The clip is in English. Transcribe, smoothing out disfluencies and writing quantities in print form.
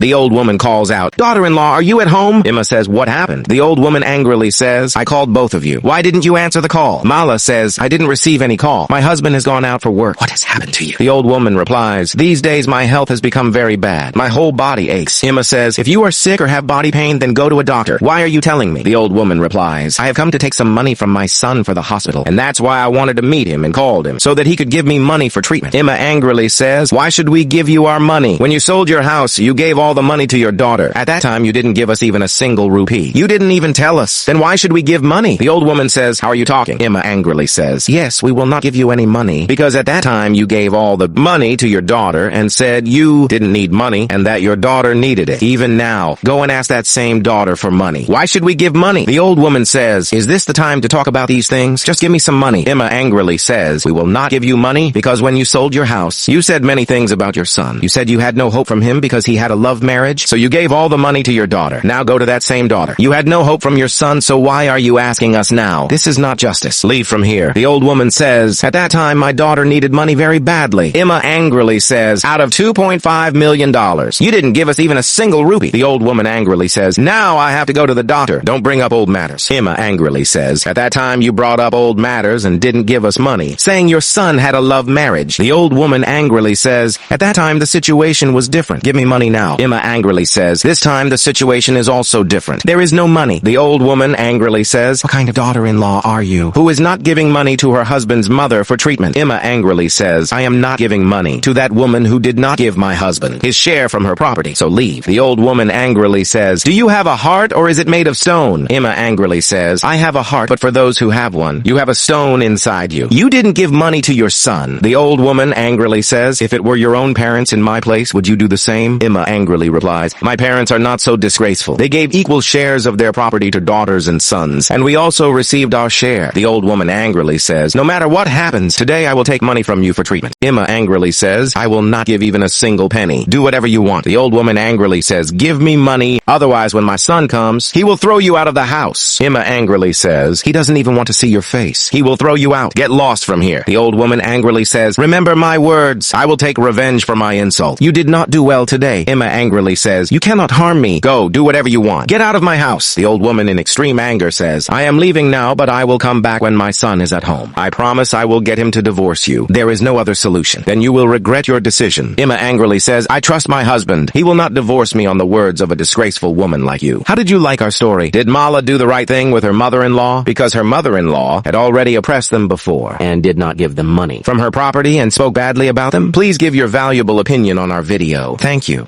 The old woman calls out, "Daughter-in-law, are you at home?" Emma says, "What happened?" The old woman angrily says, "I called both of you. Why didn't you answer the call?" Mala says, "I didn't receive any call. My husband has gone out for work. What has happened to you?" The old woman replies, "These days my health has become very bad. My whole body aches." Emma says, "If you are sick or have body pain, then go to a doctor. Why are you telling me?" The old woman replies, "I have come to take some money from my son for the hospital, and that's why I wanted to meet him and called him, so that he could give me money for treatment." Emma angrily says, "Why should we give you our money? When you sold your house, you gave all the money to your daughter. At that time, you didn't give us even a single rupee. You didn't even tell us. Then why should we give money?" The old woman says, "How are you talking?" Emma angrily says, "Yes, we will not give you any money, because at that time you gave all the money to your daughter and said you didn't need money and that your daughter needed it. Even now, go and ask that same daughter for money. Why should we give money?" The old woman says, "Is this the time to talk about these things? Just give me some money." Emma angrily says, "We will not give you money because when you sold your house, you said many things about your son. You said you had no hope from him because he had a love marriage, so you gave all the money to your daughter. Now go to that same daughter. You had no hope from your son, so why are you asking us now? This is not justice. Leave from here." The old woman says, "At that time, my daughter needed money very badly." Emma angrily says, "Out of $2.5 million, you didn't give us even a single rupee." The old woman angrily says, "Now I have to go to the doctor. Don't bring up old matters." Emma angrily says, "At that time, you brought up old matters and didn't give us money, saying your son had a love marriage." The old woman angrily says, "At that time, the situation was different. Give me money now." Emma angrily says, "This time, the situation is also different. There is no money." The old woman angrily says, "What kind of daughter-in-law are you, who is not giving money to her husband's mother for treatment?" Emma angrily says, "I am not giving money to that woman who did not give my husband his share from her property, so leave." The old woman angrily says, "Do you have a heart or is it made of stone?" Emma angrily says, "I have a heart, but for those who have one, you have a stone inside you. You didn't give money to your son." The old woman angrily says, "If it were your own parents in my place, would you do the same?" Emma angrily replies, "My parents are not so disgraceful. They gave equal shares of their property to daughters and sons, and we also received our share." The old woman angrily says, "No matter what happens, today I will take money from you for treatment." Emma angrily says, "I will not give even a single penny. Do whatever you want." The old woman angrily says, "Give me money, otherwise when my son comes, he will throw you out of the house." Emma angrily says, "He doesn't even want to see your face. He will throw you out. Get lost from here." The old woman angrily says, "Remember my words. I will take revenge for my insult. You did not do well today." Emma angrily says, "You cannot harm me. Go, do whatever you want. Get out of my house." The old woman in extreme anger says, "I am leaving now, but I will come back when my son is at home. I promise I will get him to divorce you. There is no other solution. Then you will regret your decision." Emma angrily says, "I trust my husband. He will not divorce me on the words of a disgraceful woman like you." How did you like our story? Did Mala do the right thing with her mother-in-law? Because her mother-in-law had already oppressed them before and did not give them money from her property and spoke badly about them? Please give your valuable opinion on our video. Thank you.